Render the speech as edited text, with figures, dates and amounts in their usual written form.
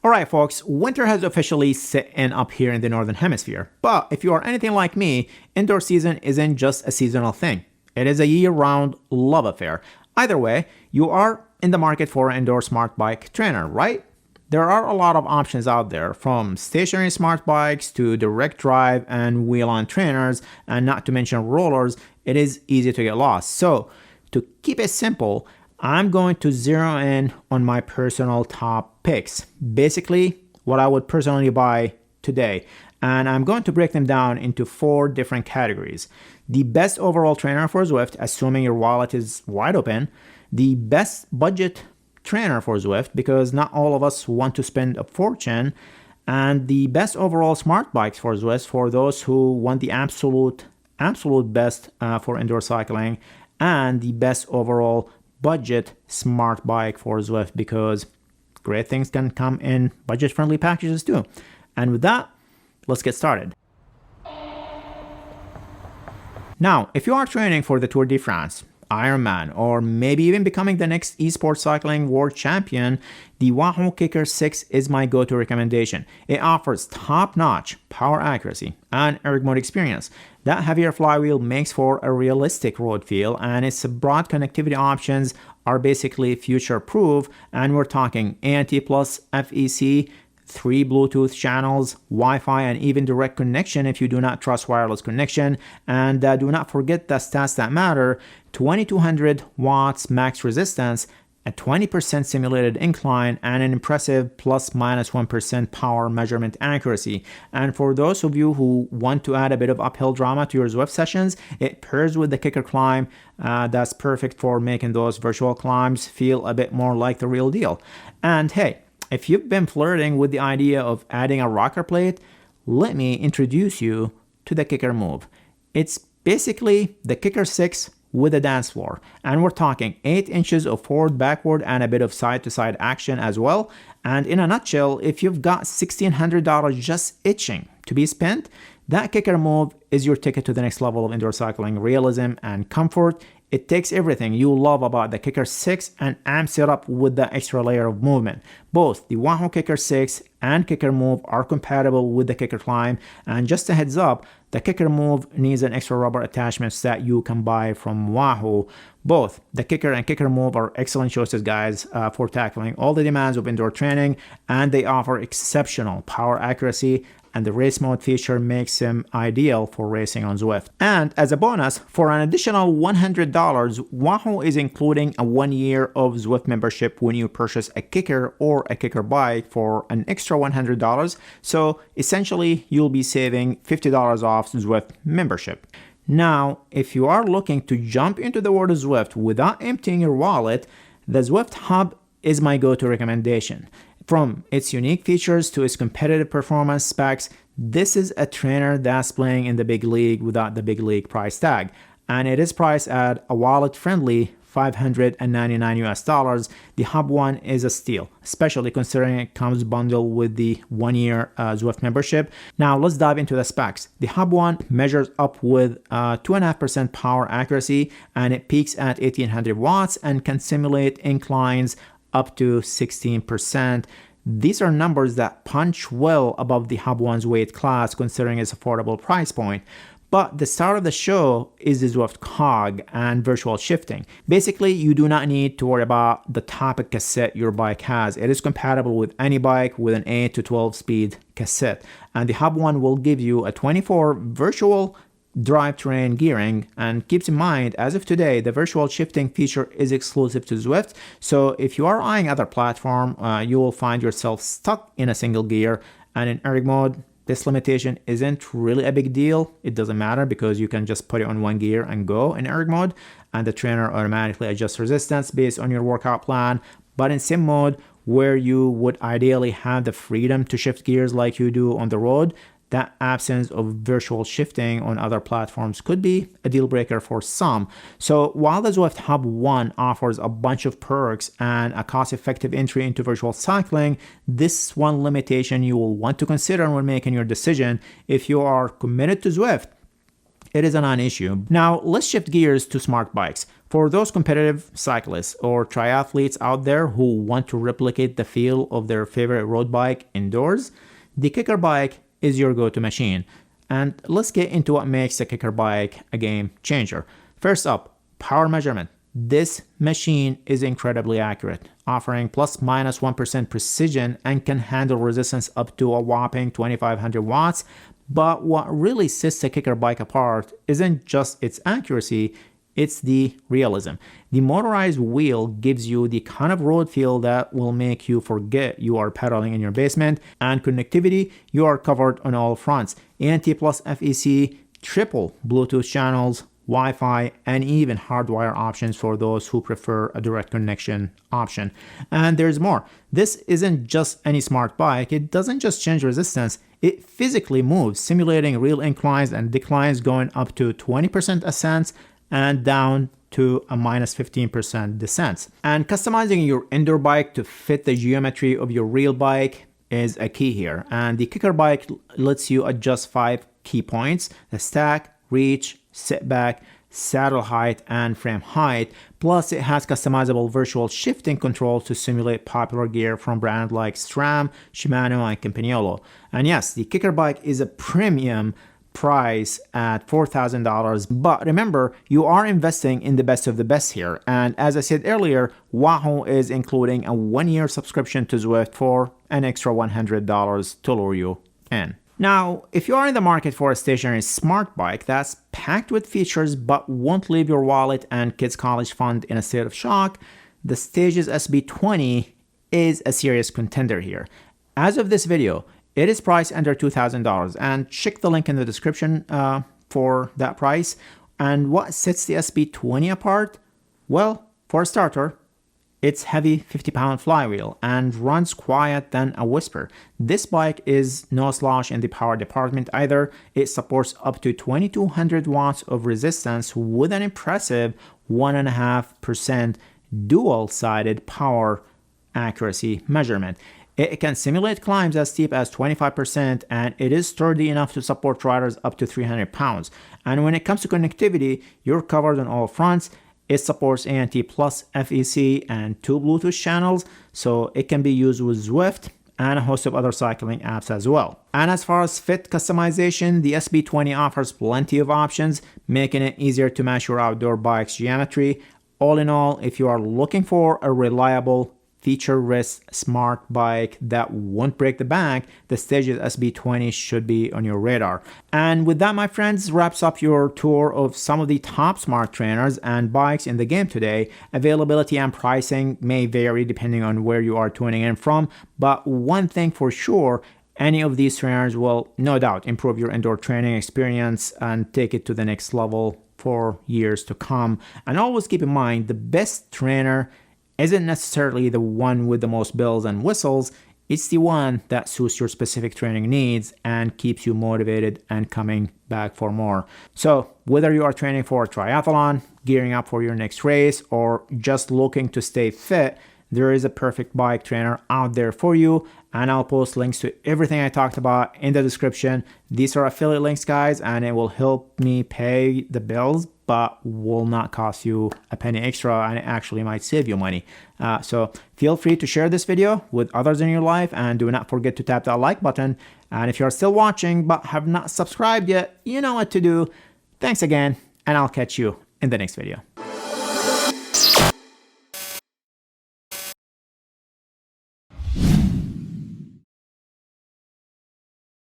Alright folks, winter has officially set in up here in the Northern Hemisphere. But if you are anything like me, indoor season isn't just a seasonal thing. It is a year-round love affair. Either way, you are in the market for an indoor smart bike trainer, right? There are a lot of options out there, from stationary smart bikes to direct drive and wheel-on trainers, and not to mention rollers. It is easy to get lost. So, to keep it simple, I'm going to zero in on my personal top picks. Basically, what I would personally buy today. And I'm going to break them down into 4 different categories. The best overall trainer for Zwift, assuming your wallet is wide open. The best budget trainer for Zwift, because not all of us want to spend a fortune. And the best overall smart bikes for Zwift, for those who want the absolute best for indoor cycling. And the best overall budget smart bike for Zwift, because great things can come in budget-friendly packages too. And with that, let's get started. Now, if you are training for the Tour de France, Ironman, or maybe even becoming the next esports cycling world champion, the Wahoo KICKR 6 is my go-to recommendation. It offers top-notch power accuracy and erg mode experience. That heavier flywheel makes for a realistic road feel, and its broad connectivity options are basically future-proof, and we're talking ANT+, FEC, 3 Bluetooth channels, Wi-Fi, and even direct connection if you do not trust wireless connection. And do not forget the stats that matter: 2200 watts max resistance, a 20% simulated incline, and an impressive ±1% power measurement accuracy. And for those of you who want to add a bit of uphill drama to your Zwift sessions, it pairs with the KICKR Climb. That's perfect for making those virtual climbs feel a bit more like the real deal. And hey, if you've been flirting with the idea of adding a rocker plate, let me introduce you to the KICKR Move. It's basically the KICKR 6 with a dance floor, and we're talking 8 inches of forward, backward, and a bit of side-to-side action as well. And in a nutshell, if you've got $1,600 just itching to be spent, that KICKR Move is your ticket to the next level of indoor cycling realism and comfort. It takes everything you love about the KICKR 6 and amps it up with the extra layer of movement. Both the Wahoo KICKR 6 and KICKR Move are compatible with the KICKR Climb, and just a heads up, the KICKR Move needs an extra rubber attachments that you can buy from Wahoo. Both the KICKR and KICKR Move are excellent choices, guys, for tackling all the demands of indoor training, and they offer exceptional power accuracy, and the race mode feature makes them ideal for racing on Zwift. And as a bonus, for an additional $100, Wahoo is including a 1 year of Zwift membership when you purchase a KICKR or a KICKR bike for an extra $100. So essentially, you'll be saving $50 off Zwift membership. Now, if you are looking to jump into the world of Zwift without emptying your wallet, the Zwift Hub is my go-to recommendation. From its unique features to its competitive performance specs, this is a trainer that's playing in the big league without the big league price tag. And it is priced at a wallet-friendly $599. The Hub One is a steal, especially considering it comes bundled with the 1 year Zwift membership. Now let's dive into the specs. The Hub One measures up with 2.5% power accuracy, and it peaks at 1800 watts and can simulate inclines up to 16%. These are numbers that punch well above the Hub One's weight class, considering its affordable price point. But the star of the show is the Zwift cog and virtual shifting. Basically, you do not need to worry about the type of cassette your bike has. It is compatible with any bike with an 8 to 12 speed cassette. And the Hub One will give you a 24 virtual drivetrain gearing, and keeps in mind, as of today, the virtual shifting feature is exclusive to Zwift. So if you are eyeing other platform, you will find yourself stuck in a single gear. And in erg mode, this limitation isn't really a big deal. It doesn't matter because you can just put it on one gear and go in erg mode, and the trainer automatically adjusts resistance based on your workout plan. But in sim mode, where you would ideally have the freedom to shift gears like you do on the road, that absence of virtual shifting on other platforms could be a deal breaker for some. So while the Zwift Hub One offers a bunch of perks and a cost-effective entry into virtual cycling, this one limitation you will want to consider when making your decision. If you are committed to Zwift, it is a non-issue. Now let's shift gears to smart bikes. For those competitive cyclists or triathletes out there who want to replicate the feel of their favorite road bike indoors, the Kicker bike is your go-to machine. And let's get into what makes the Kicker bike a game changer. First up, power measurement. This machine is incredibly accurate, offering plus minus 1% precision and can handle resistance up to a whopping 2500 watts. But what really sets the Kicker bike apart isn't just its accuracy, it's the realism. The motorized wheel gives you the kind of road feel that will make you forget you are pedaling in your basement, and connectivity, you are covered on all fronts. ANT plus FEC, triple Bluetooth channels, Wi-Fi, and even hardwire options for those who prefer a direct connection option. And there's more. This isn't just any smart bike. It doesn't just change resistance. It physically moves, simulating real inclines and declines going up to 20% ascents and down to a minus 15% descents. And customizing your indoor bike to fit the geometry of your real bike is a key here. And the Kicker bike lets you adjust 5 key points: the stack, reach, sit back, saddle height, and frame height. Plus, it has customizable virtual shifting controls to simulate popular gear from brands like SRAM, Shimano, and Campagnolo. And yes, the Kicker bike is a premium price at $4,000, but remember, you are investing in the best of the best here. And as I said earlier, Wahoo is including a 1-year subscription to Zwift for an extra $100 to lure you in. Now, if you are in the market for a stationary smart bike that's packed with features but won't leave your wallet and kids' college fund in a state of shock, the Stages SB20 is a serious contender here. As of this video, it is priced under $2,000, and check the link in the description for that price. And what sets the SB20 apart? Well, for a starter, its heavy 50-pound flywheel and runs quiet than a whisper. This bike is no slouch in the power department either. It supports up to 2200 watts of resistance with an impressive 1.5% dual-sided power accuracy measurement. It can simulate climbs as steep as 25%, and it is sturdy enough to support riders up to 300 pounds. And when it comes to connectivity, you're covered on all fronts. It supports ANT plus FEC and 2 Bluetooth channels, so it can be used with Zwift and a host of other cycling apps as well. And as far as fit customization, the SB20 offers plenty of options, making it easier to match your outdoor bike's geometry. All in all, if you are looking for a reliable, feature-rich smart bike that won't break the bank, the Stages SB20 should be on your radar. And with that, my friends, wraps up your tour of some of the top smart trainers and bikes in the game today. Availability and pricing may vary depending on where you are tuning in from, but one thing for sure, any of these trainers will no doubt improve your indoor training experience and take it to the next level for years to come. And always keep in mind, the best trainer isn't necessarily the one with the most bells and whistles. It's the one that suits your specific training needs and keeps you motivated and coming back for more. So whether you are training for a triathlon, gearing up for your next race, or just looking to stay fit, there is a perfect bike trainer out there for you. And I'll post links to everything I talked about in the description. These are affiliate links, guys, and it will help me pay the bills, but will not cost you a penny extra, and it actually might save you money. So feel free to share this video with others in your life, and do not forget to tap that like button. And if you're still watching but have not subscribed yet, you know what to do. Thanks again, and I'll catch you in the next video.